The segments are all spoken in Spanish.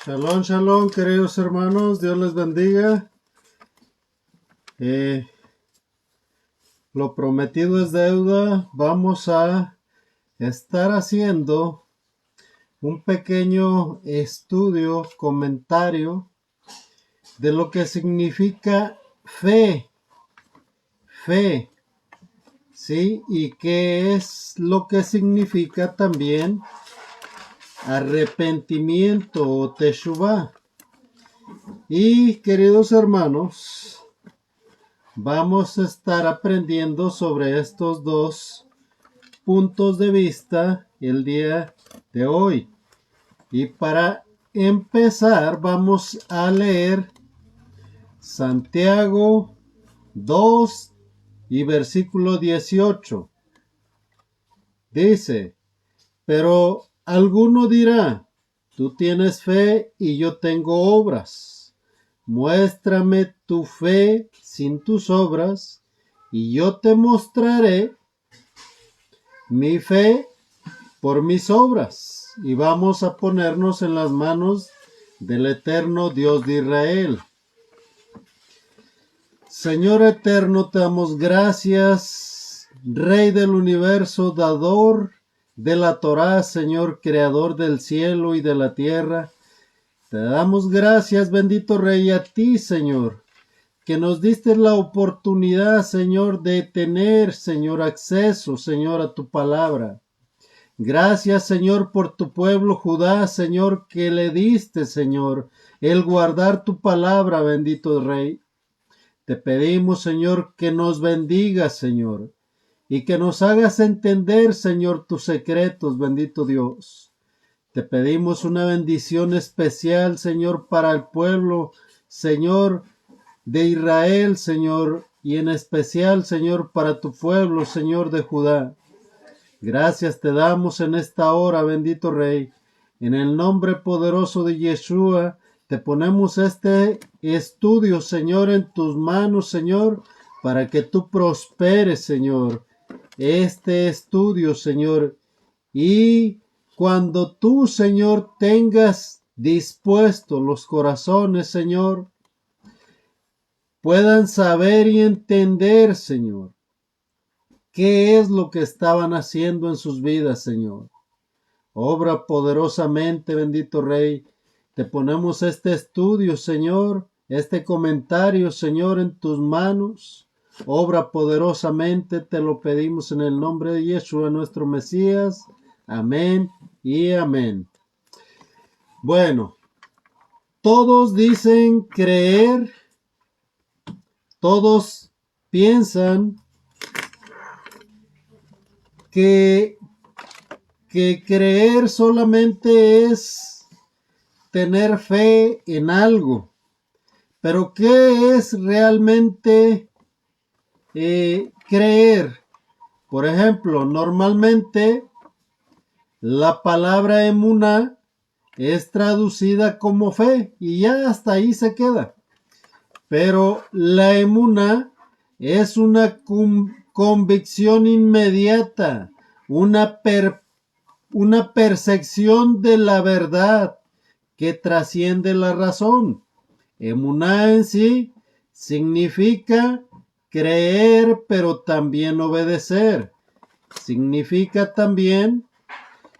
Shalom, shalom, queridos hermanos, Dios les bendiga. Lo prometido es deuda. Vamos a estar haciendo un pequeño estudio, comentario de lo que significa fe, ¿sí? Y qué es lo que significa también arrepentimiento o teshuvah. Y queridos hermanos, vamos a estar aprendiendo sobre estos dos puntos de vista el día de hoy. Y para empezar vamos a leer Santiago 2 y versículo 18. Dice, pero alguno dirá, tú tienes fe y yo tengo obras. Muéstrame tu fe sin tus obras, y yo te mostraré mi fe por mis obras. Y vamos a ponernos en las manos del eterno Dios de Israel. Señor eterno, te damos gracias, Rey del universo, dador de la Torá, Señor, creador del cielo y de la tierra. Te damos gracias, bendito Rey, a ti, Señor, que nos diste la oportunidad, Señor, de tener, Señor, acceso, Señor, a tu palabra. Gracias, Señor, por tu pueblo Judá, Señor, que le diste, Señor, el guardar tu palabra, bendito Rey. Te pedimos, Señor, que nos bendigas, Señor, y que nos hagas entender, Señor, tus secretos, bendito Dios. Te pedimos una bendición especial, Señor, para el pueblo, Señor, de Israel, Señor, y en especial, Señor, para tu pueblo, Señor, de Judá. Gracias te damos en esta hora, bendito Rey. En el nombre poderoso de Yeshua, te ponemos este estudio, Señor, en tus manos, Señor, para que tú prosperes, Señor, este estudio, Señor. Y cuando tú, Señor, tengas dispuestos los corazones, Señor, puedan saber y entender, Señor, qué es lo que estaban haciendo en sus vidas, Señor. Obra poderosamente, bendito Rey. Te ponemos este estudio, Señor, este comentario, Señor, en tus manos. Obra poderosamente, te lo pedimos en el nombre de Yeshua, nuestro Mesías. Amén y amén. Bueno, todos dicen creer, todos piensan que creer solamente es tener fe en algo. Pero ¿qué es realmente creer? Por ejemplo, normalmente la palabra emuná es traducida como fe y ya hasta ahí se queda. Pero la emuná es una convicción inmediata, una percepción de la verdad que trasciende la razón. Emuná en sí significa creer, pero también obedecer. Significa también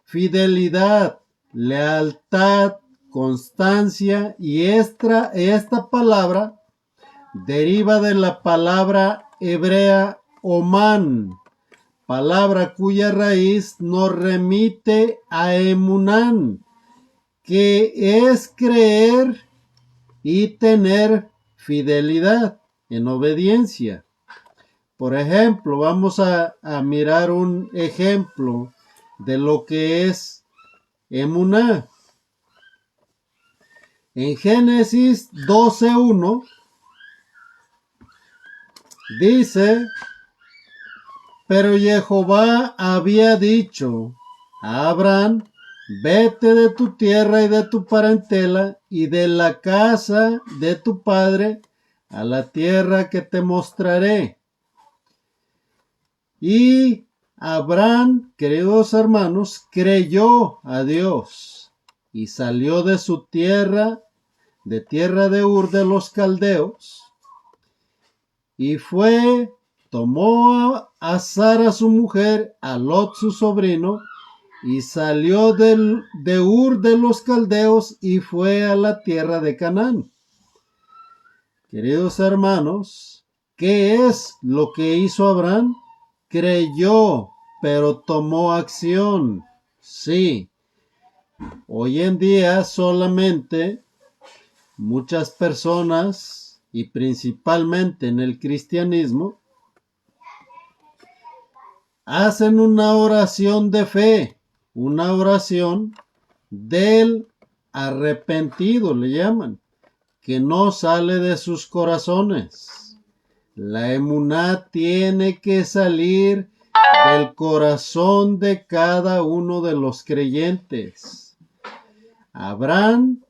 fidelidad, lealtad, constancia, y esta palabra deriva de la palabra hebrea oman, palabra cuya raíz nos remite a emunán, que es creer y tener fidelidad en obediencia. Por ejemplo, vamos a mirar un ejemplo de lo que es emuná. En Génesis 12:1 dice, pero Jehová había dicho a Abraham, vete de tu tierra y de tu parentela y de la casa de tu padre a la tierra que te mostraré. Y Abraham, queridos hermanos, creyó a Dios y salió de su tierra, de tierra de Ur de los Caldeos, y tomó a Sara su mujer, a Lot su sobrino, y salió de Ur de los Caldeos y fue a la tierra de Canaán. Queridos hermanos, ¿qué es lo que hizo Abraham? Creyó, pero tomó acción. Sí, hoy en día solamente muchas personas, y principalmente en el cristianismo, hacen una oración de fe, una oración del arrepentido, le llaman, que no sale de sus corazones. La emuná tiene que salir del corazón de cada uno de los creyentes. Abraham,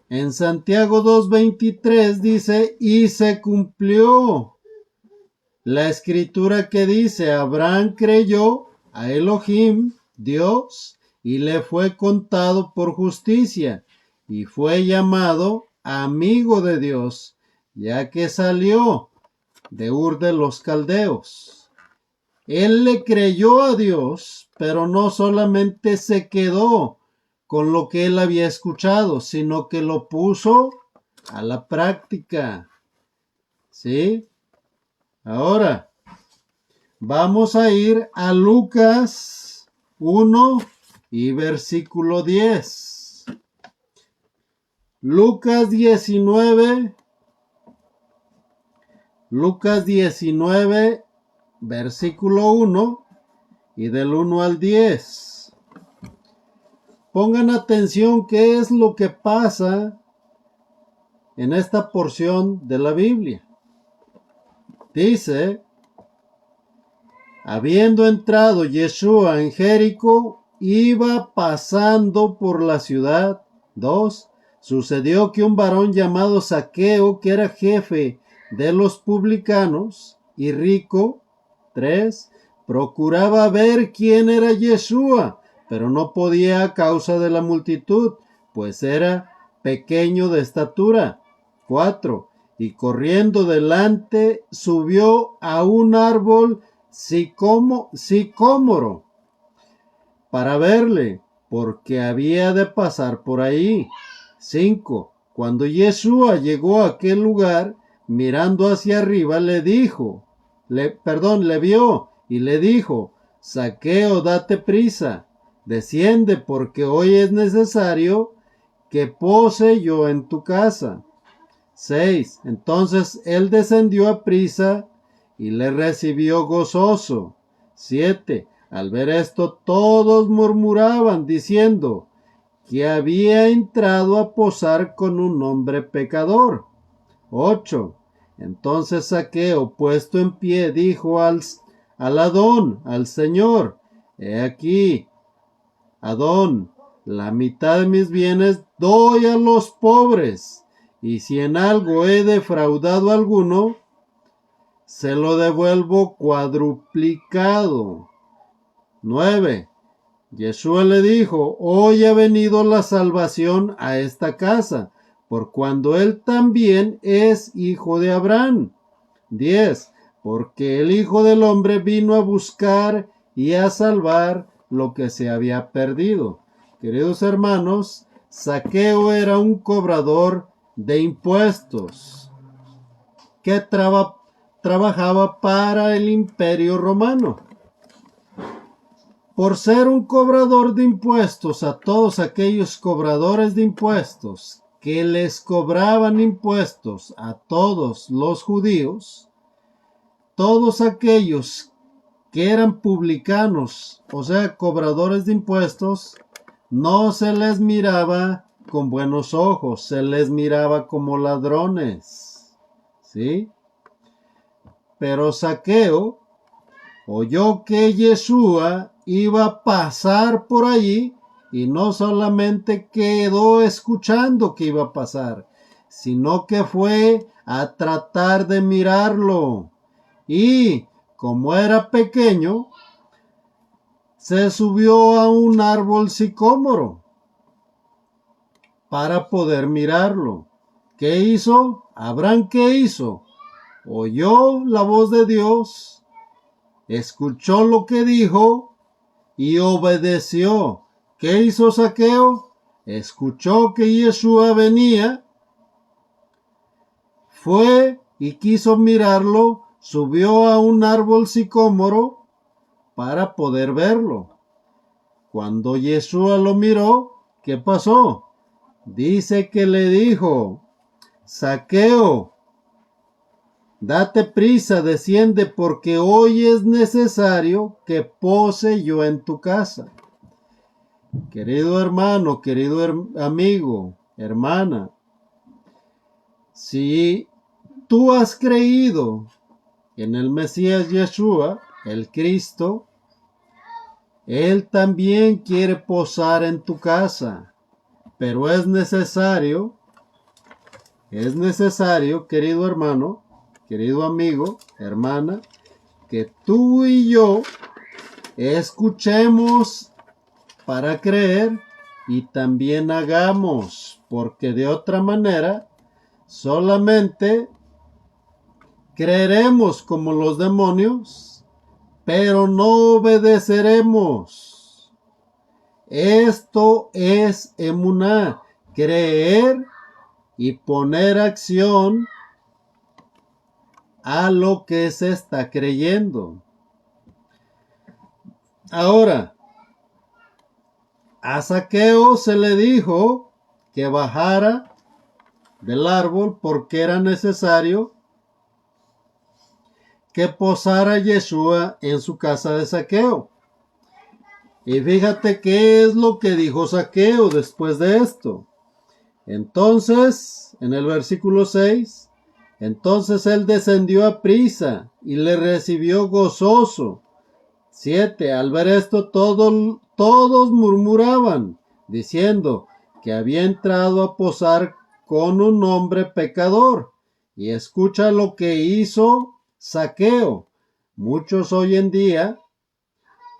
en Santiago 2:23 dice, y se cumplió la escritura que dice, Abraham creyó a Elohim, Dios, y le fue contado por justicia, y fue llamado amigo de Dios, ya que salió de Ur de los Caldeos. Él le creyó a Dios, pero no solamente se quedó con lo que él había escuchado, sino que lo puso a la práctica. ¿Sí? Ahora, vamos a ir a Lucas 1 y versículo 10. Lucas 19, versículo 1 y del 1 al 10. Pongan atención qué es lo que pasa en esta porción de la Biblia. Dice, habiendo entrado Yeshua en Jericó, iba pasando por la ciudad. 2. Sucedió que un varón llamado Zaqueo, que era jefe de los publicanos y rico. 3. Procuraba ver quién era Yeshua, pero no podía a causa de la multitud, pues era pequeño de estatura. 4. Y corriendo delante, subió a un árbol sicómoro para verle, porque había de pasar por ahí. 5. Cuando Yeshua llegó a aquel lugar, mirando hacia arriba, le vio y le dijo, Zaqueo, date prisa, desciende, porque hoy es necesario que pose yo en tu casa. 6. Entonces él descendió a prisa y le recibió gozoso. 7. Al ver esto, todos murmuraban, diciendo que había entrado a posar con un hombre pecador. 8. Entonces Zaqueo, puesto en pie, dijo al Adón, al Señor, he aquí, Adón, la mitad de mis bienes doy a los pobres, y si en algo he defraudado a alguno, se lo devuelvo cuadruplicado. 9. Yeshua le dijo, hoy ha venido la salvación a esta casa, por cuando él también es hijo de Abraham. 10. Porque el Hijo del Hombre vino a buscar y a salvar lo que se había perdido. Queridos hermanos, Zaqueo era un cobrador de impuestos que trabajaba para el Imperio Romano. Por ser un cobrador de impuestos, a todos aquellos cobradores de impuestos que les cobraban impuestos a todos los judíos, todos aquellos que eran publicanos, o sea, cobradores de impuestos, no se les miraba con buenos ojos, se les miraba como ladrones, ¿sí? Pero Zaqueo oyó que Yeshua iba a pasar por allí y no solamente quedó escuchando que iba a pasar, sino que fue a tratar de mirarlo. Y como era pequeño, se subió a un árbol sicómoro para poder mirarlo. ¿Qué hizo? Abraham, ¿qué hizo? Oyó la voz de Dios, escuchó lo que dijo y obedeció. ¿Qué hizo Zaqueo? Escuchó que Yeshua venía, fue y quiso mirarlo, subió a un árbol sicómoro para poder verlo. Cuando Yeshua lo miró, ¿qué pasó? Dice que le dijo: Zaqueo, date prisa, desciende, porque hoy es necesario que pose yo en tu casa. Querido hermano, querido amigo, hermana, si tú has creído en el Mesías Yeshua, el Cristo, Él también quiere posar en tu casa, pero es necesario, querido hermano, querido amigo, hermana, que tú y yo escuchemos para creer y también hagamos, porque de otra manera solamente creeremos como los demonios, pero no obedeceremos. Esto es emuná, creer y poner acción a lo que se está creyendo. Ahora, a Zaqueo se le dijo que bajara del árbol porque era necesario que posara Yeshua en su casa de Zaqueo. Y fíjate qué es lo que dijo Zaqueo después de esto. Entonces, en el versículo 6, entonces él descendió a prisa y le recibió gozoso. 7. Al ver esto, todos murmuraban, diciendo que había entrado a posar con un hombre pecador. Y escucha lo que hizo Zaqueo. Muchos hoy en día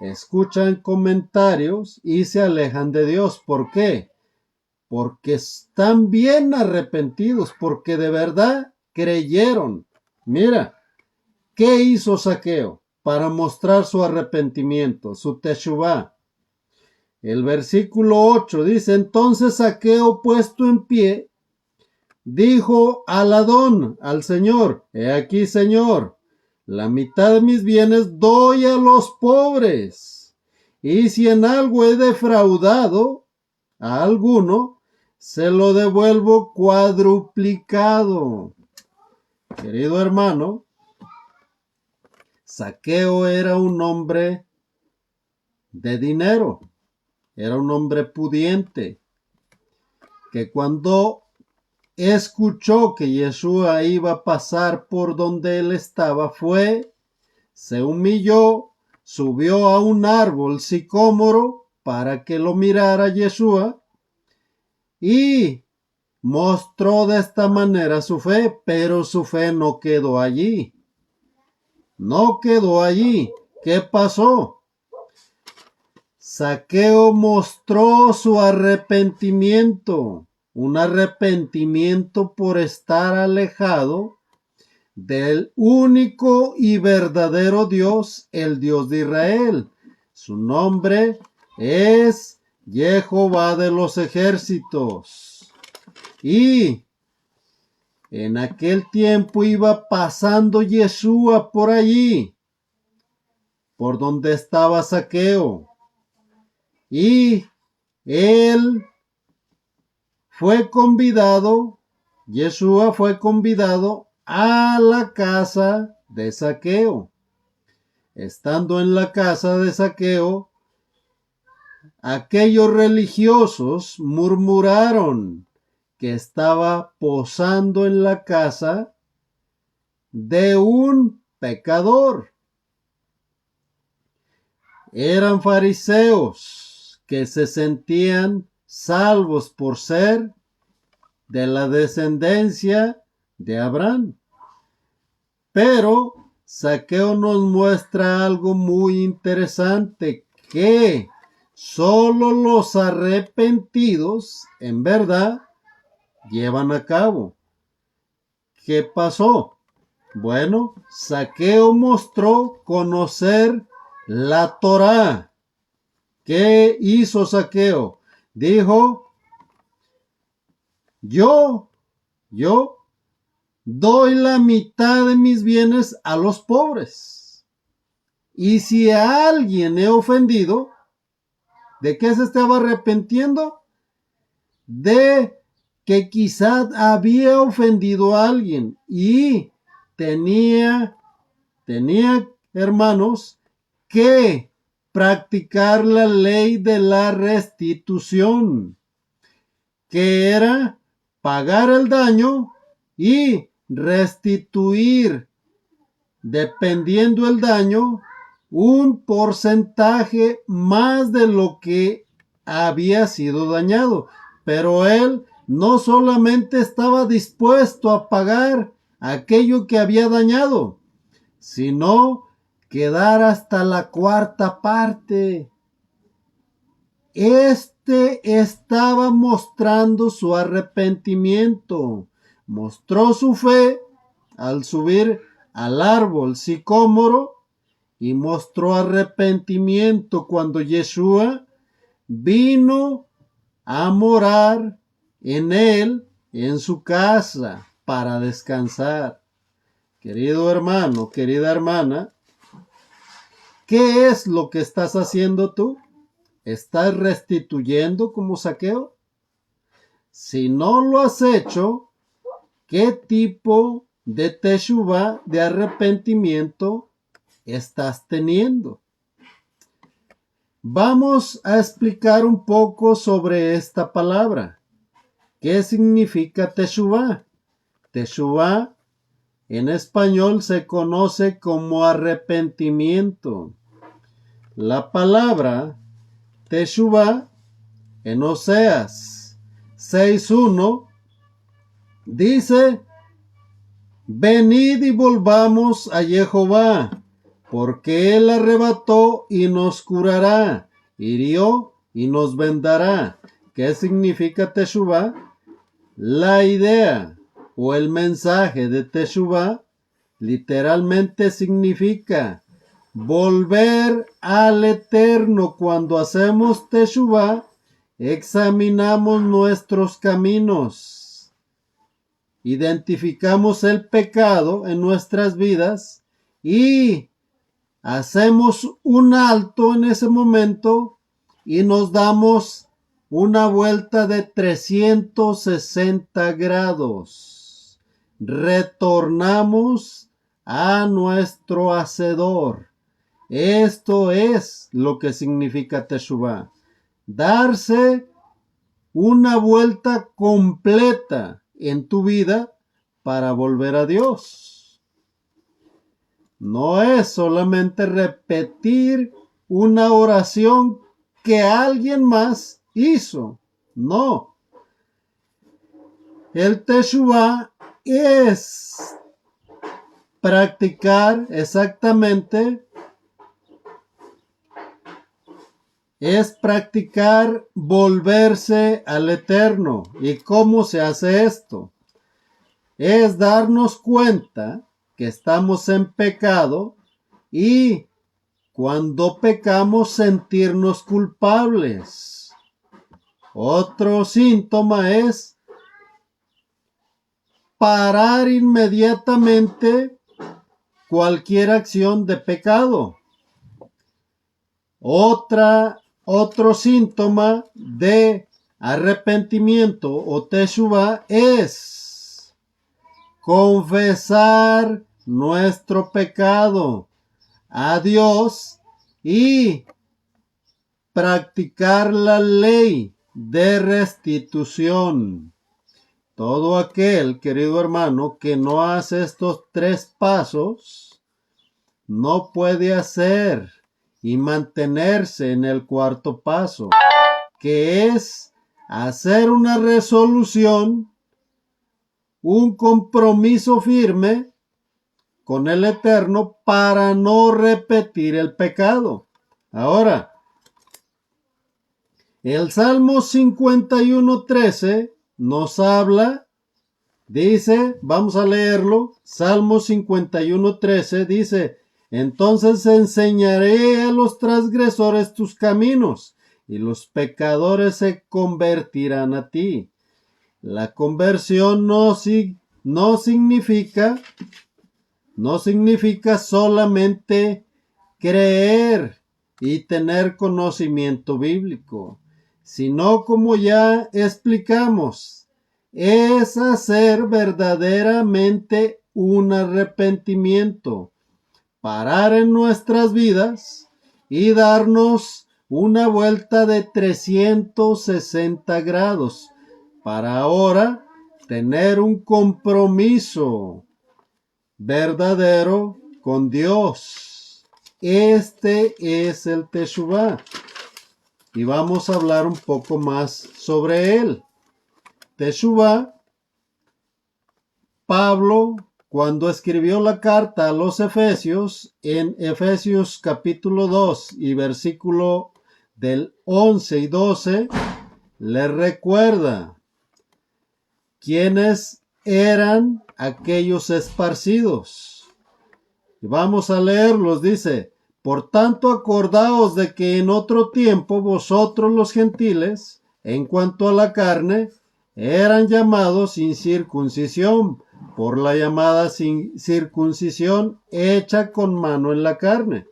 escuchan comentarios y se alejan de Dios. ¿Por qué? Porque están bien arrepentidos, porque de verdad creyeron. Mira, ¿qué hizo Zaqueo para mostrar su arrepentimiento, su teshuvá? El versículo 8 dice: entonces Zaqueo, puesto en pie, dijo al Adón, al Señor: he aquí, Señor, la mitad de mis bienes doy a los pobres, y si en algo he defraudado a alguno, se lo devuelvo cuadruplicado. Querido hermano, Zaqueo era un hombre de dinero, era un hombre pudiente, que cuando escuchó que Yeshua iba a pasar por donde él estaba, fue, se humilló, subió a un árbol sicómoro para que lo mirara Yeshua y mostró de esta manera su fe, pero su fe no quedó allí. No quedó allí. ¿Qué pasó? Zaqueo mostró su arrepentimiento, un arrepentimiento por estar alejado del único y verdadero Dios, el Dios de Israel. Su nombre es Jehová de los ejércitos. Y en aquel tiempo iba pasando Yeshua por allí, por donde estaba Zaqueo. Y él fue convidado, Yeshua fue convidado a la casa de Zaqueo. Estando en la casa de Zaqueo, aquellos religiosos murmuraron que estaba posando en la casa de un pecador. Eran fariseos que se sentían salvos por ser de la descendencia de Abraham. Pero Zaqueo nos muestra algo muy interesante, que Solo los arrepentidos, en verdad, llevan a cabo. ¿Qué pasó? Bueno, Zaqueo mostró conocer la Torá. ¿Qué hizo Zaqueo? Dijo, yo doy la mitad de mis bienes a los pobres. Y si a alguien he ofendido, ¿de qué se estaba arrepintiendo? De que quizás había ofendido a alguien y tenía, hermanos, que practicar la ley de la restitución, que era pagar el daño y restituir, dependiendo el daño, un porcentaje más de lo que había sido dañado. Pero él no solamente estaba dispuesto a pagar aquello que había dañado, sino quedar hasta la cuarta parte. Este estaba mostrando su arrepentimiento, mostró su fe al subir al árbol sicómoro y mostró arrepentimiento cuando Yeshua vino a morar en él, en su casa, para descansar. Querido hermano, querida hermana, ¿qué es lo que estás haciendo tú? ¿Estás restituyendo como Zaqueo? Si no lo has hecho, ¿qué tipo de teshuvá, de arrepentimiento, estás teniendo? Vamos a explicar un poco sobre esta palabra. ¿Qué significa teshuvá? Teshuvá en español se conoce como arrepentimiento. La palabra teshuvá en Oseas 6:1 dice: venid y volvamos a Jehová, porque él arrebató y nos curará, hirió y nos vendará. ¿Qué significa teshuvá? La idea o el mensaje de teshuvá literalmente significa volver al Eterno. Cuando hacemos teshuvá, examinamos nuestros caminos, identificamos el pecado en nuestras vidas y hacemos un alto en ese momento y nos damos una vuelta de 360 grados. Retornamos a nuestro hacedor. Esto es lo que significa teshuvá. Darse una vuelta completa en tu vida para volver a Dios. No es solamente repetir una oración que alguien más hizo. No. El teshuvá es practicar exactamente, es practicar volverse al Eterno. ¿Y cómo se hace esto? Es darnos cuenta que estamos en pecado y cuando pecamos sentirnos culpables. Otro síntoma es parar inmediatamente cualquier acción de pecado. Otro síntoma de arrepentimiento o teshuvá es confesar nuestro pecado a Dios y practicar la ley de restitución. Todo aquel, querido hermano, que no hace estos 3 pasos, no puede hacer y mantenerse en el 4º paso, que es hacer una resolución, un compromiso firme con el Eterno para no repetir el pecado. Ahora, El Salmo 51:13 nos habla, dice, vamos a leerlo, Salmo 51:13 dice, entonces enseñaré a los transgresores tus caminos, y los pecadores se convertirán a ti. La conversión no significa solamente creer y tener conocimiento bíblico, sino, como ya explicamos, es hacer verdaderamente un arrepentimiento, parar en nuestras vidas y darnos una vuelta de 360 grados para ahora tener un compromiso verdadero con Dios. Este es el Teshuvá y vamos a hablar un poco más sobre él. Teshuvá, Pablo, cuando escribió la carta a los Efesios, en Efesios capítulo 2 y versículo del 11 y 12, le recuerda quiénes eran aquellos esparcidos. Y vamos a leerlos, dice, por tanto acordaos de que en otro tiempo vosotros los gentiles, en cuanto a la carne, eran llamados sin circuncisión, por la llamada circuncisión hecha con mano en la carne.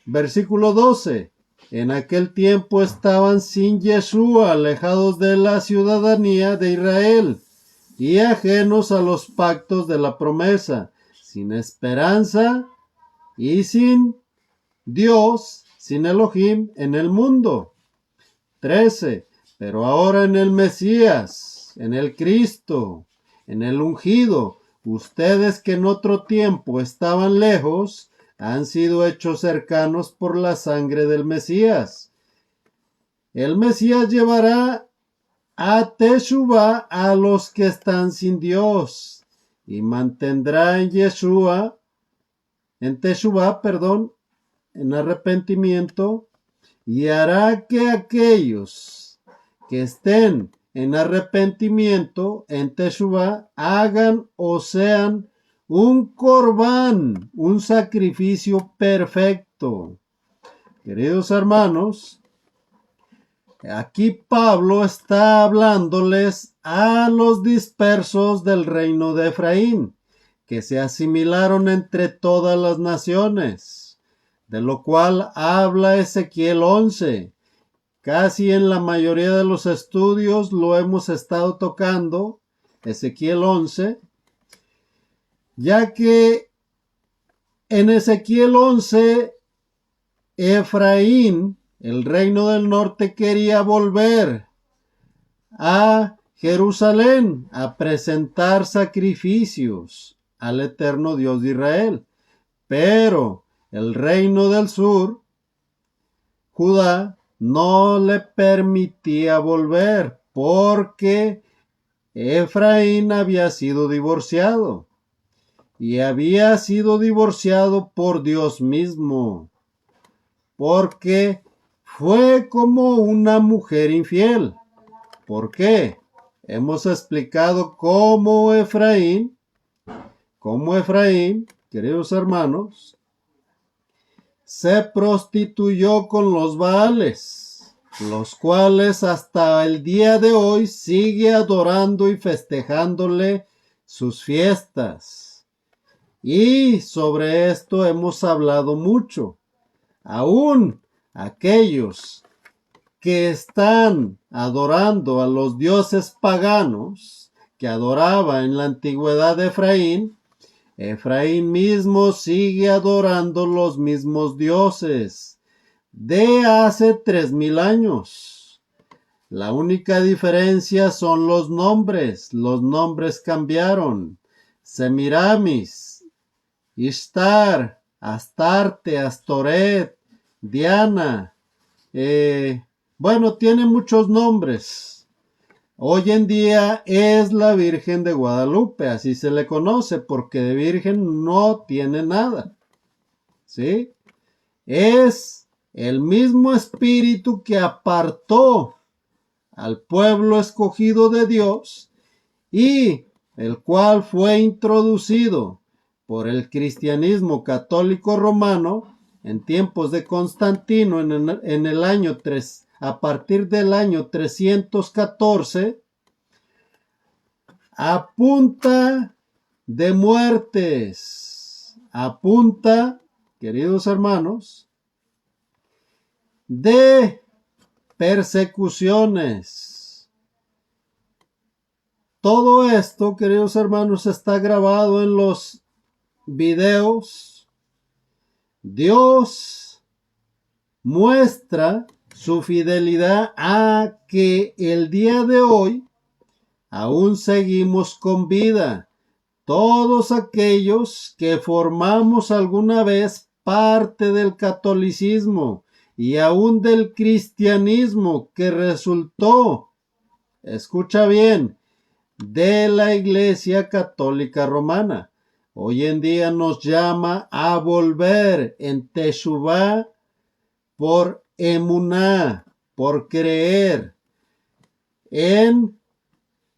Versículo 12. En aquel tiempo estaban sin Yeshua, alejados de la ciudadanía de Israel y ajenos a los pactos de la promesa, sin esperanza y sin Dios, sin Elohim en el mundo. 13. Pero ahora en el Mesías, en el Cristo, en el ungido, ustedes que en otro tiempo estaban lejos, han sido hechos cercanos por la sangre del Mesías. El Mesías llevará a Teshuvá a los que están sin Dios y mantendrá en Teshuvá, en arrepentimiento, y hará que aquellos que estén en arrepentimiento en Teshuvá hagan o sean un corbán, un sacrificio perfecto. Queridos hermanos, aquí Pablo está hablándoles a los dispersos del reino de Efraín, que se asimilaron entre todas las naciones, de lo cual habla Ezequiel 11. Casi en la mayoría de los estudios lo hemos estado tocando, Ezequiel 11, ya que en Ezequiel 11, Efraín, el reino del norte, quería volver a Jerusalén a presentar sacrificios al eterno Dios de Israel. Pero el reino del sur, Judá, no le permitía volver porque Efraín había sido divorciado. Y había sido divorciado por Dios mismo, porque fue como una mujer infiel. ¿Por qué? Hemos explicado cómo Efraín, queridos hermanos, se prostituyó con los Baales, los cuales hasta el día de hoy sigue adorando y festejándole sus fiestas. Y sobre esto hemos hablado mucho. Aún aquellos que están adorando a los dioses paganos que adoraba en la antigüedad de Efraín, Efraín mismo sigue adorando los mismos dioses de hace 3000 años. La única diferencia son los nombres cambiaron. Semiramis, Ishtar, Astarte, Astoret, Diana, tiene muchos nombres. Hoy en día es la Virgen de Guadalupe, así se le conoce, porque de virgen no tiene nada, ¿sí? Es el mismo espíritu que apartó al pueblo escogido de Dios y el cual fue introducido por el cristianismo católico romano en tiempos de Constantino en el año 3, a partir del año 314, a punta de muertes, a punta, queridos hermanos, de persecuciones. Todo esto, queridos hermanos, está grabado en los videos. Dios muestra su fidelidad a que el día de hoy aún seguimos con vida. Todos aquellos que formamos alguna vez parte del catolicismo y aún del cristianismo que resultó, escucha bien, de la Iglesia Católica Romana. Hoy en día nos llama a volver en Teshuvá por emuná, por creer en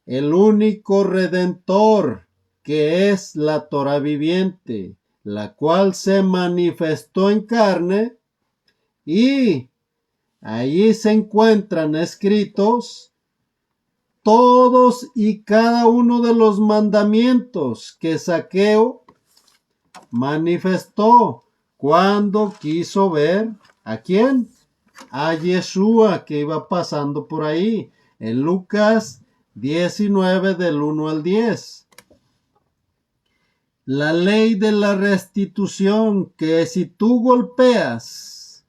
el único redentor que es la Torá viviente, la cual se manifestó en carne y allí se encuentran escritos todos y cada uno de los mandamientos que Zaqueo manifestó cuando quiso ver ¿a quién? A Yeshua que iba pasando por ahí en Lucas 19 del 1 al 10. La ley de la restitución, que si tú golpeas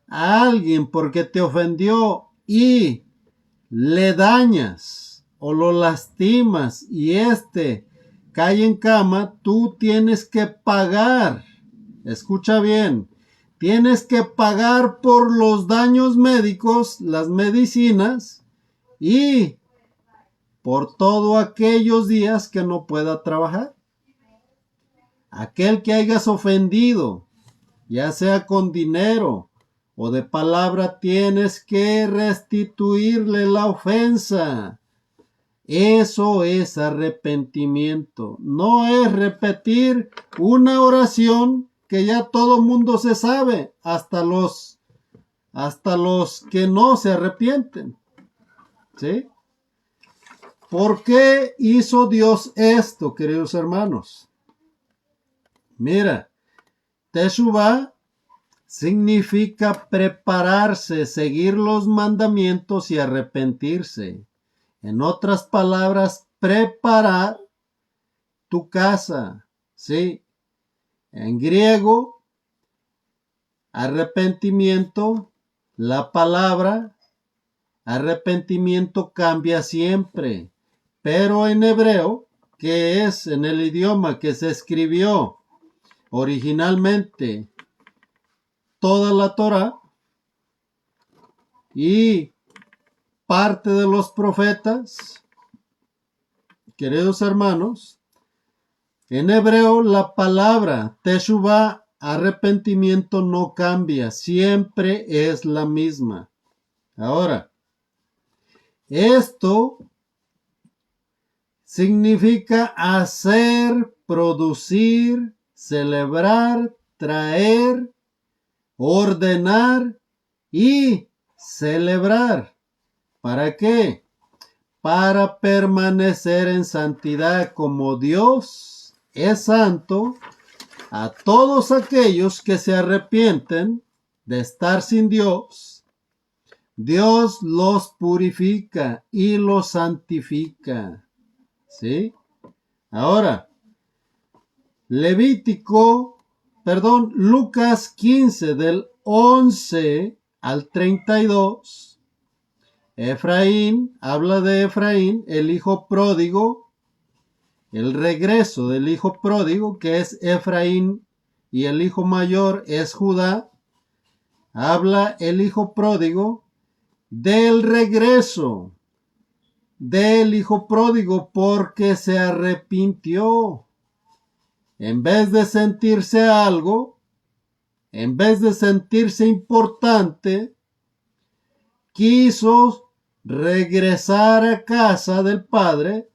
a alguien porque te ofendió y le dañas o lo lastimas y cae en cama, tú tienes que pagar. Escucha bien, tienes que pagar por los daños médicos, las medicinas y por todos aquellos días que no pueda trabajar. Aquel que hayas ofendido, ya sea con dinero o de palabra, tienes que restituirle la ofensa. Eso es arrepentimiento. No es repetir una oración que ya todo mundo se sabe, hasta los que no se arrepienten. ¿Sí? ¿Por qué hizo Dios esto, queridos hermanos? Mira, Teshuvá significa prepararse, seguir los mandamientos y arrepentirse. En otras palabras, preparar tu casa. ¿Sí? En griego, arrepentimiento, la palabra arrepentimiento cambia siempre. Pero en hebreo, que es en el idioma que se escribió originalmente toda la Torá y parte de los profetas, queridos hermanos, en hebreo la palabra Teshuvá, arrepentimiento, no cambia, siempre es la misma. Ahora, esto significa hacer, producir, celebrar, traer, ordenar y celebrar. ¿Para qué? Para permanecer en santidad como Dios es santo. A todos aquellos que se arrepienten de estar sin Dios, Dios los purifica y los santifica. ¿Sí? Ahora, Lucas 15 del 11 al 32. Efraín, habla de Efraín, el hijo pródigo, el regreso del hijo pródigo, que es Efraín, y el hijo mayor es Judá. Habla el hijo pródigo del regreso del hijo pródigo porque se arrepintió. En vez de sentirse algo, en vez de sentirse importante, quiso regresar a casa del padre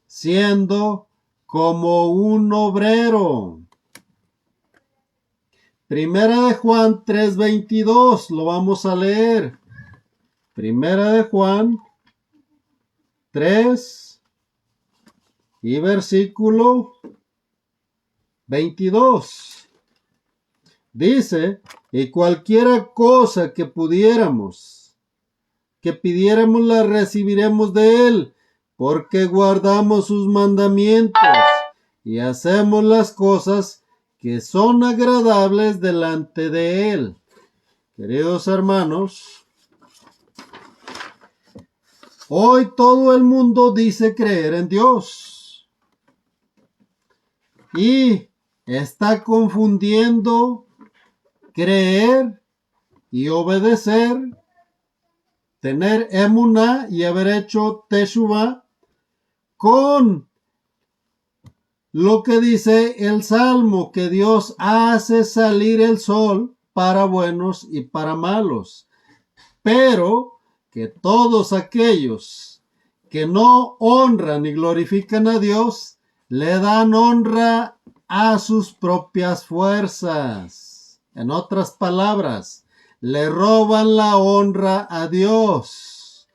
siendo como un obrero. Primera de Juan 3:22, lo vamos a leer. Primera de Juan 3 y versículo 22. Dice, y cualquiera cosa que pidiéramos la recibiremos de él, porque guardamos sus mandamientos y hacemos las cosas que son agradables delante de él. Queridos hermanos, hoy todo el mundo dice creer en Dios y está confundiendo creer y obedecer, tener emuná y haber hecho teshuvá con lo que dice el Salmo, que Dios hace salir el sol para buenos y para malos, pero que todos aquellos que no honran y glorifican a Dios, le dan honra a sus propias fuerzas. En otras palabras, le roban la honra a Dios,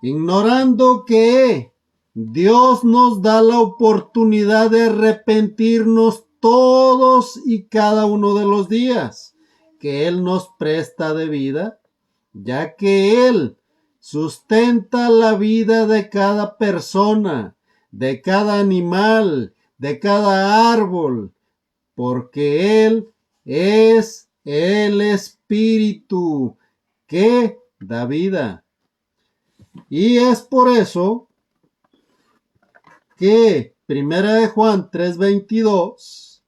ignorando que Dios nos da la oportunidad de arrepentirnos todos y cada uno de los días que Él nos presta de vida, ya que Él sustenta la vida de cada persona, de cada animal, de cada árbol, porque Él es el Espíritu que da vida. Y es por eso que Primera de Juan 3:22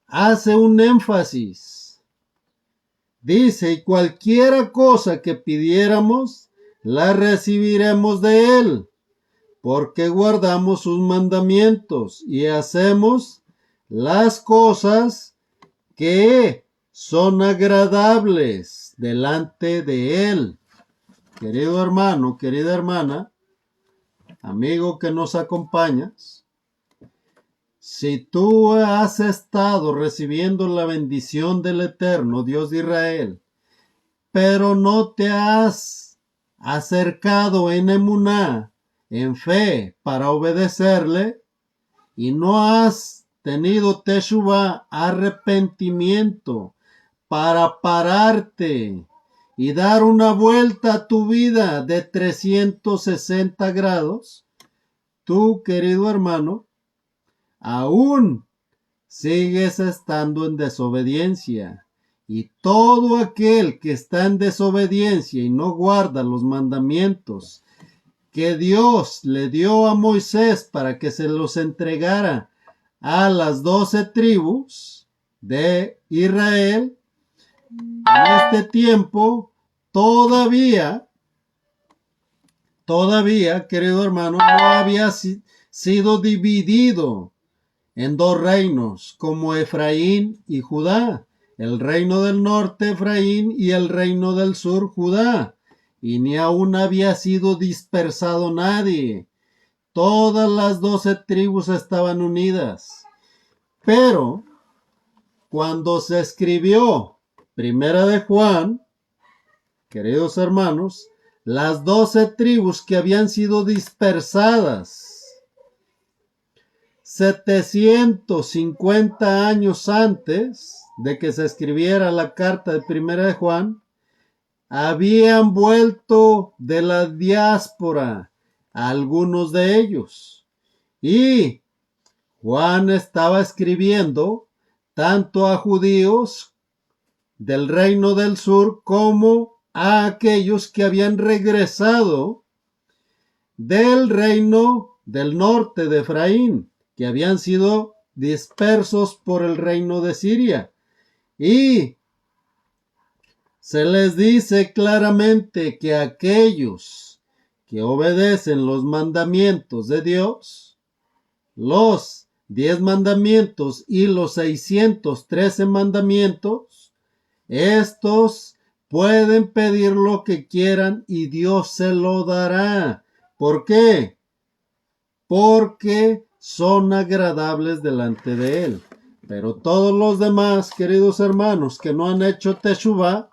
hace un énfasis. Dice, y cualquiera cosa que pidiéramos, la recibiremos de él, porque guardamos sus mandamientos y hacemos las cosas que son agradables delante de él. Querido hermano, querida hermana, amigo que nos acompañas, si tú has estado recibiendo la bendición del Eterno Dios de Israel, pero no te has acercado en emuná, en fe, para obedecerle, y no has tenido teshuvá, arrepentimiento, para pararte y dar una vuelta a tu vida de 360 grados, tú, querido hermano, aún sigues estando en desobediencia. Y todo aquel que está en desobediencia y no guarda los mandamientos que Dios le dio a Moisés para que se los entregara a las 12 tribus de Israel, en este tiempo todavía, querido hermano, no había sido dividido en dos reinos, como Efraín y Judá, el reino del norte Efraín y el reino del sur Judá, y ni aún había sido dispersado nadie. Todas las 12 tribus estaban unidas. Pero cuando se escribió Primera de Juan, queridos hermanos, las 12 tribus que habían sido dispersadas 750 años antes de que se escribiera la carta de Primera de Juan, habían vuelto de la diáspora algunos de ellos. Y Juan estaba escribiendo tanto a judíos del reino del sur como a aquellos que habían regresado del reino del norte de Efraín, que habían sido dispersos por el reino de Siria. Y se les dice claramente que aquellos que obedecen los mandamientos de Dios, los 10 mandamientos y los 613 mandamientos, estos pueden pedir lo que quieran y Dios se lo dará. ¿Por qué? Porque son agradables delante de Él. Pero todos los demás, queridos hermanos, que no han hecho Teshuvá,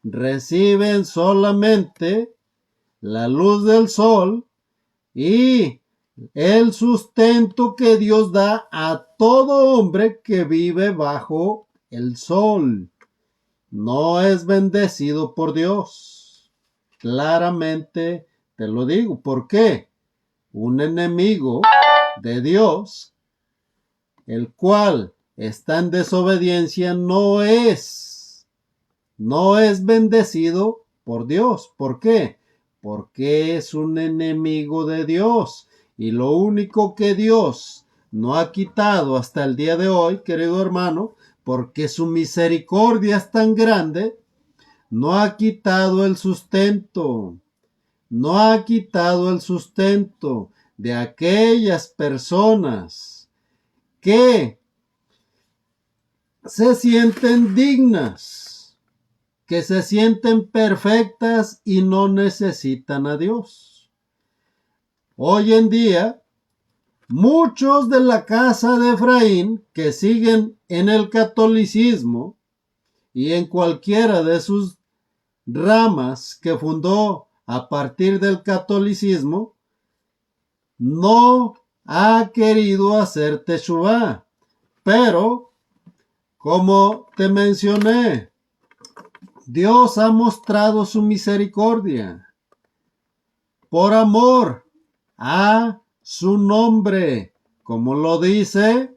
reciben solamente la luz del sol y el sustento que Dios da a todo hombre que vive bajo el sol. No es bendecido por Dios. Claramente te lo digo. ¿Por qué? Un enemigo de Dios, el cual está en desobediencia, no es bendecido por Dios. ¿Por qué? Porque es un enemigo de Dios. Y lo único que Dios no ha quitado hasta el día de hoy, querido hermano, porque su misericordia es tan grande, no ha quitado el sustento. No ha quitado el sustento de aquellas personas que se sienten dignas, que se sienten perfectas y no necesitan a Dios. Hoy en día, muchos de la casa de Efraín que siguen en el catolicismo y en cualquiera de sus ramas que fundó a partir del catolicismo, no ha querido hacer Teshuvá. Pero, como te mencioné, Dios ha mostrado su misericordia por amor a su nombre, como lo dice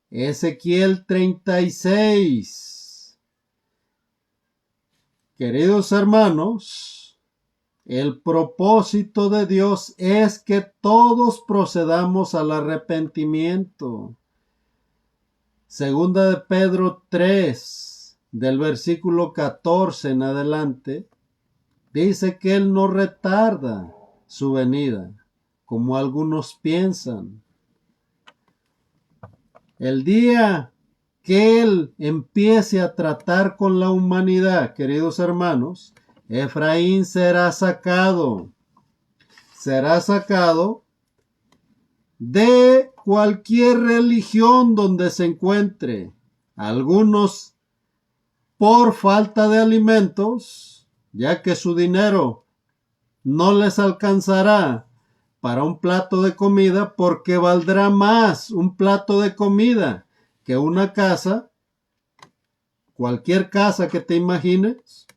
Ezequiel 36. Queridos hermanos, el propósito de Dios es que todos procedamos al arrepentimiento. Segunda de Pedro 3, del versículo 14 en adelante, dice que Él no retarda su venida, como algunos piensan. El día que Él empiece a tratar con la humanidad, queridos hermanos, Efraín será sacado de cualquier religión donde se encuentre. Algunos por falta de alimentos, ya que su dinero no les alcanzará para un plato de comida, porque valdrá más un plato de comida que una casa, cualquier casa que te imagines,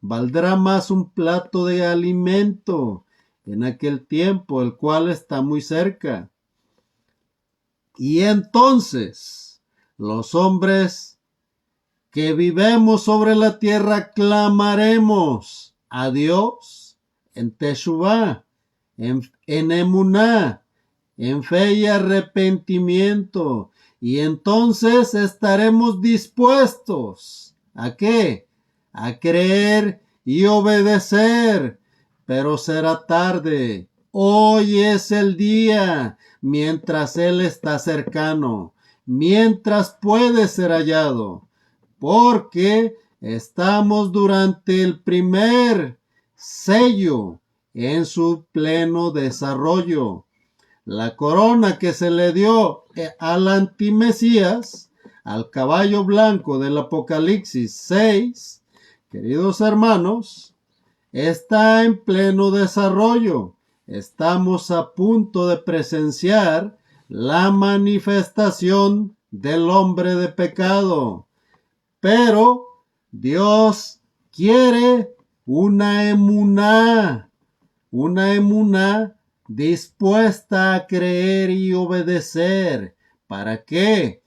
valdrá más un plato de alimento en aquel tiempo, el cual está muy cerca. Y entonces los hombres que vivemos sobre la tierra clamaremos a Dios en Teshuvá, en emuná, en fe y arrepentimiento. Y entonces estaremos dispuestos ¿a qué? A creer y obedecer. Pero será tarde. Hoy es el día, mientras Él está cercano, mientras puede ser hallado, porque estamos durante el primer sello en su pleno desarrollo. La corona que se le dio al antimesías, al caballo blanco del Apocalipsis 6, queridos hermanos, está en pleno desarrollo. Estamos a punto de presenciar la manifestación del hombre de pecado. Pero Dios quiere una emuná dispuesta a creer y obedecer. ¿Para qué?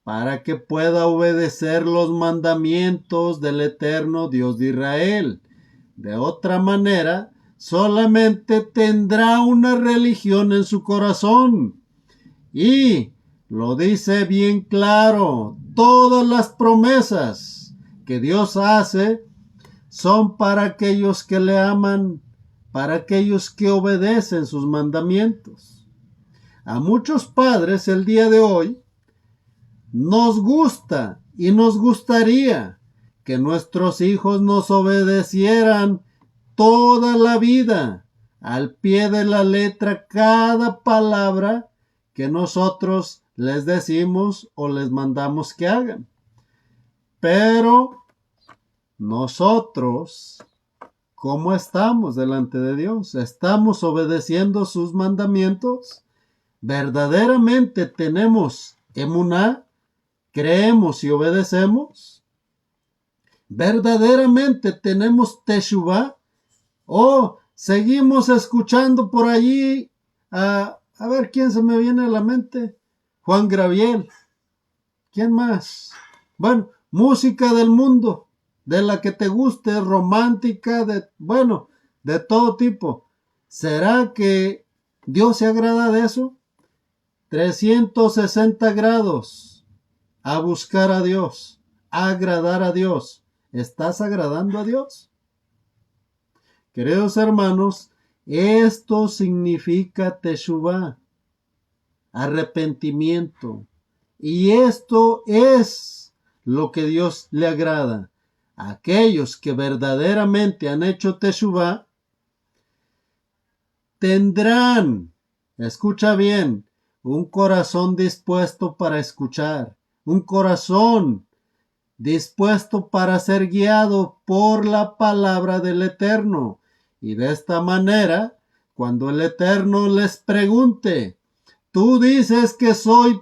Para que pueda obedecer los mandamientos del eterno Dios de Israel. De otra manera, solamente tendrá una religión en su corazón. Y lo dice bien claro, todas las promesas que Dios hace son para aquellos que le aman, para aquellos que obedecen sus mandamientos. A muchos padres el día de hoy nos gusta y nos gustaría que nuestros hijos nos obedecieran toda la vida, al pie de la letra, cada palabra que nosotros les decimos o les mandamos que hagan. Pero nosotros, ¿cómo estamos delante de Dios? ¿Estamos obedeciendo sus mandamientos? ¿Verdaderamente tenemos emuná? ¿Creemos y obedecemos? ¿Verdaderamente tenemos teshuvá? ¿O seguimos escuchando por allí a ver quién se me viene a la mente? Juan Gabriel. ¿Quién más? Bueno, música del mundo, de la que te guste, romántica, de todo tipo. ¿Será que Dios se agrada de eso? 360 grados a buscar a Dios, a agradar a Dios. ¿Estás agradando a Dios? Queridos hermanos, esto significa teshuvá, arrepentimiento. Y esto es lo que Dios le agrada. Aquellos que verdaderamente han hecho teshuvá tendrán, escucha bien, un corazón dispuesto para escuchar, un corazón dispuesto para ser guiado por la palabra del Eterno. Y de esta manera, cuando el Eterno les pregunte, tú dices que soy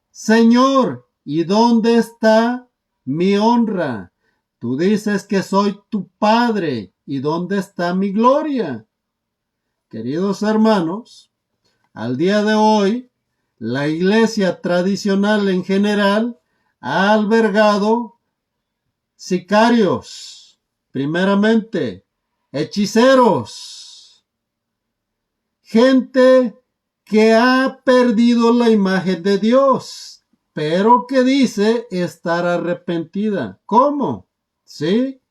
Señor, ¿y dónde está mi honra? Tú dices que soy tu Padre, ¿y dónde está mi gloria? Queridos hermanos, al día de hoy, la iglesia tradicional en general ha albergado sicarios, primeramente, hechiceros, gente que ha perdido la imagen de Dios, pero que dice estar arrepentida. ¿Cómo? Sí,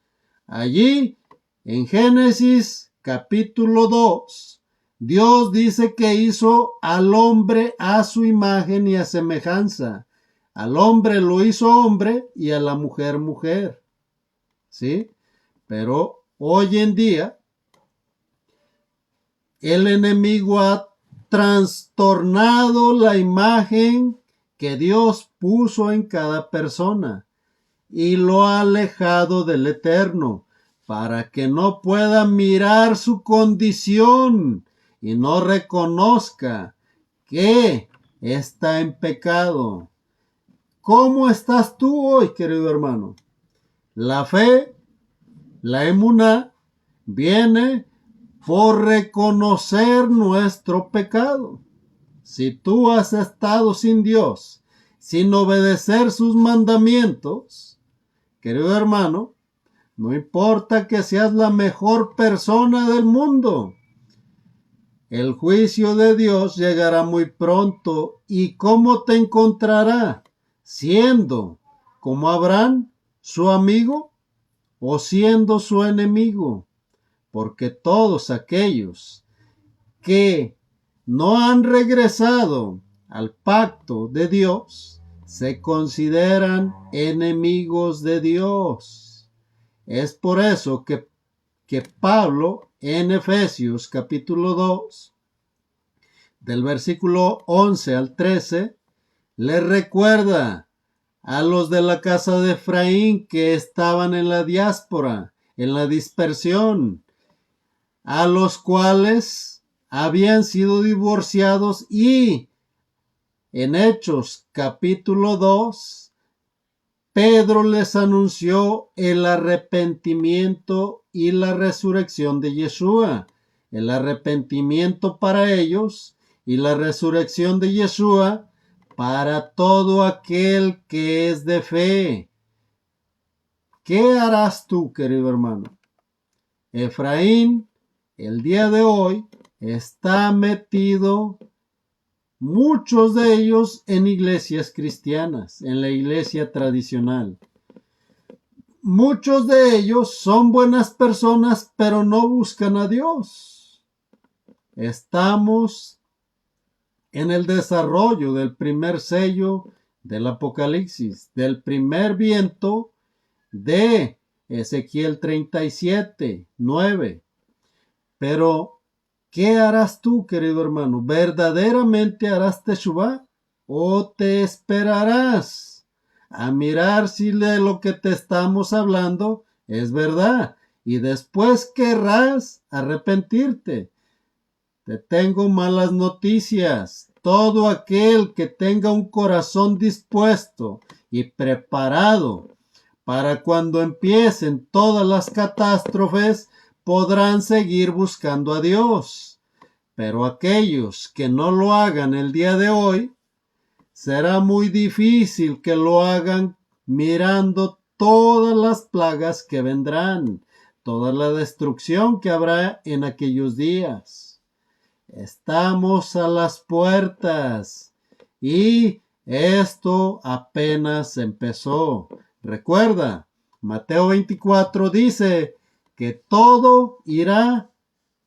allí en Génesis capítulo 2, Dios dice que hizo al hombre a su imagen y a semejanza. Al hombre lo hizo hombre y a la mujer mujer. ¿Sí? Pero hoy en día el enemigo ha trastornado la imagen que Dios puso en cada persona y lo ha alejado del Eterno para que no pueda mirar su condición y no reconozca que está en pecado. ¿Cómo estás tú hoy, querido hermano? La fe, la emuná, viene por reconocer nuestro pecado. Si tú has estado sin Dios, sin obedecer sus mandamientos, querido hermano, no importa que seas la mejor persona del mundo, el juicio de Dios llegará muy pronto. ¿Y cómo te encontrará? ¿Siendo como Abraham, su amigo, o siendo su enemigo? Porque todos aquellos que no han regresado al pacto de Dios se consideran enemigos de Dios. Es por eso que Pablo en Efesios capítulo 2, del versículo 11 al 13, le recuerda a los de la casa de Efraín que estaban en la diáspora, en la dispersión, a los cuales habían sido divorciados, y en Hechos capítulo 2, Pedro les anunció el arrepentimiento y la resurrección de Yeshua. El arrepentimiento para ellos y la resurrección de Yeshua para todo aquel que es de fe. ¿Qué harás tú, querido hermano? Efraín, el día de hoy, está metido, muchos de ellos, en iglesias cristianas, en la iglesia tradicional. Muchos de ellos son buenas personas, pero no buscan a Dios. Estamos en el desarrollo del primer sello del Apocalipsis, del primer viento de Ezequiel 37:9. Pero, ¿qué harás tú, querido hermano? ¿Verdaderamente harás Teshuvá o te esperarás a mirar si de lo que te estamos hablando es verdad y después querrás arrepentirte? Te tengo malas noticias. Todo aquel que tenga un corazón dispuesto y preparado para cuando empiecen todas las catástrofes, podrán seguir buscando a Dios. Pero aquellos que no lo hagan el día de hoy, será muy difícil que lo hagan mirando todas las plagas que vendrán, toda la destrucción que habrá en aquellos días. Estamos a las puertas y esto apenas empezó. Recuerda, Mateo 24 dice que todo irá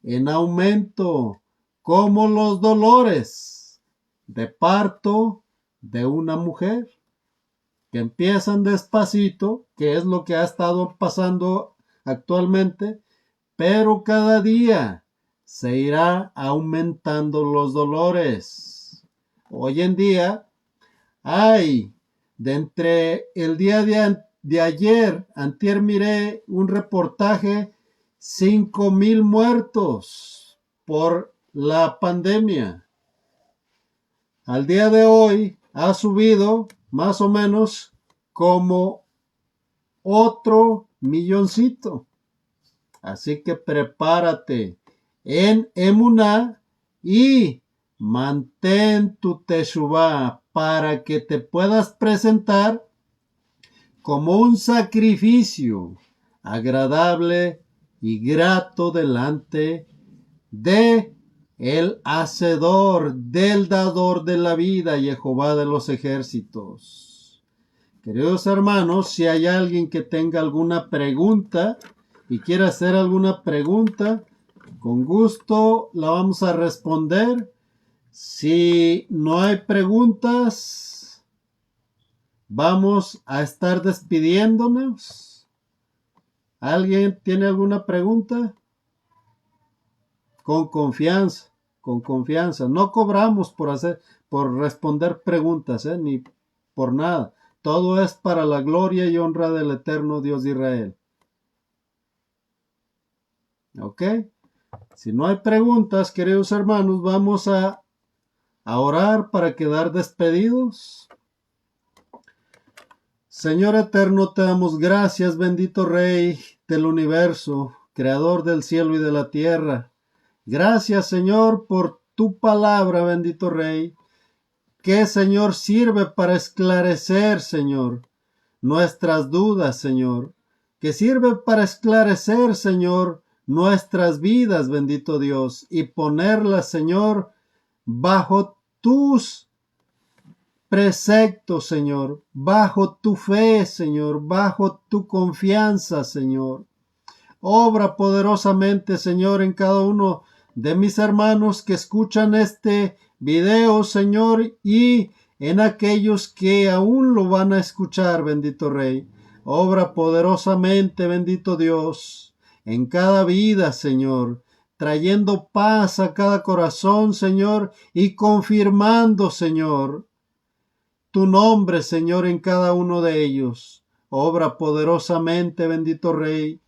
en aumento, como los dolores de parto de una mujer, que empiezan despacito, que es lo que ha estado pasando actualmente, pero cada día se irá aumentando los dolores. Hoy en día hay, de entre el día de ayer, antier miré un reportaje, 5,000 muertos por la pandemia. Al día de hoy ha subido más o menos como otro milloncito. Así que prepárate en Emuná y mantén tu Teshuvá para que te puedas presentar como un sacrificio agradable y grato delante de el hacedor, del dador de la vida, Jehová de los ejércitos. Queridos hermanos, si hay alguien que tenga alguna pregunta y quiera hacer alguna pregunta, con gusto la vamos a responder. Si no hay preguntas, vamos a estar despidiéndonos. ¿Alguien tiene alguna pregunta? Con confianza, con confianza. No cobramos por responder preguntas, ni por nada. Todo es para la gloria y honra del eterno Dios de Israel. ¿Ok? Si no hay preguntas, queridos hermanos, vamos a orar para quedar despedidos. Señor eterno, te damos gracias, bendito Rey del universo, creador del cielo y de la tierra. Gracias, Señor, por tu palabra, bendito Rey, que, Señor, sirve para esclarecer, Señor, nuestras dudas, Señor, que sirve para esclarecer, Señor, nuestras vidas, bendito Dios, y ponerlas, Señor, bajo tus preceptos, Señor, bajo tu fe, Señor, bajo tu confianza, Señor. Obra poderosamente, Señor, en cada uno de mis hermanos que escuchan este video, Señor, y en aquellos que aún lo van a escuchar, bendito Rey. Obra poderosamente, bendito Dios, en cada vida, Señor, trayendo paz a cada corazón, Señor, y confirmando, Señor, tu nombre, Señor, en cada uno de ellos. Obra poderosamente, bendito Rey.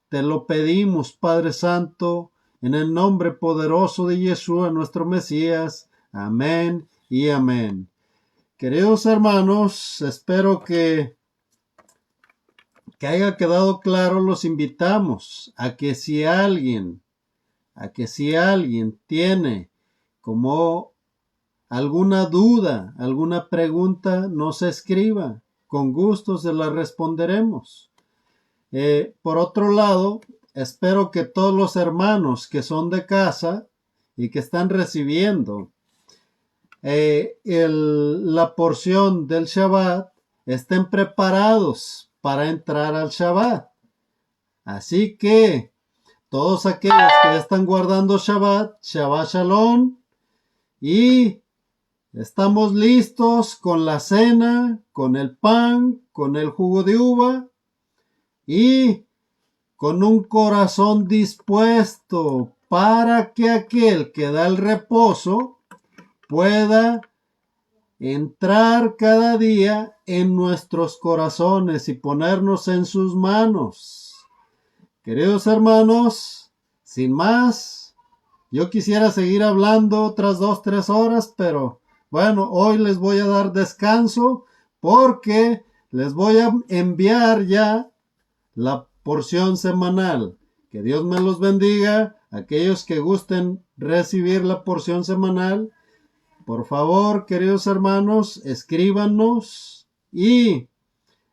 Te lo pedimos, Padre Santo, en el nombre poderoso de Yeshua, nuestro Mesías. Amén y amén. Queridos hermanos, espero que haya quedado claro. Los invitamos a que si alguien tiene como alguna duda, alguna pregunta, nos escriba. Con gusto se la responderemos. Por otro lado, espero que todos los hermanos que son de casa y que están recibiendo la porción del Shabbat estén preparados para entrar al Shabbat. Así que todos aquellos que están guardando Shabbat, Shabbat Shalom, y Estamos listos con la cena, con el pan, con el jugo de uva y con un corazón dispuesto para que aquel que da el reposo pueda entrar cada día en nuestros corazones y ponernos en sus manos. Queridos hermanos, sin más, yo quisiera seguir hablando otras 2, 3 horas, pero bueno, hoy les voy a dar descanso porque les voy a enviar ya la porción semanal. Que Dios me los bendiga. Aquellos que gusten recibir la porción semanal, por favor, queridos hermanos, escríbanos y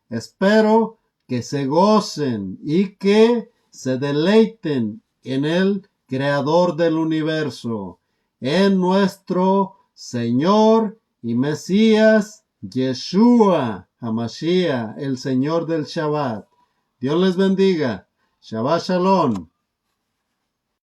espero que se gocen y que se deleiten en el Creador del universo, en nuestro Señor y Mesías, Yeshua HaMashiach, el Señor del Shabbat. Dios les bendiga. Shabbat Shalom.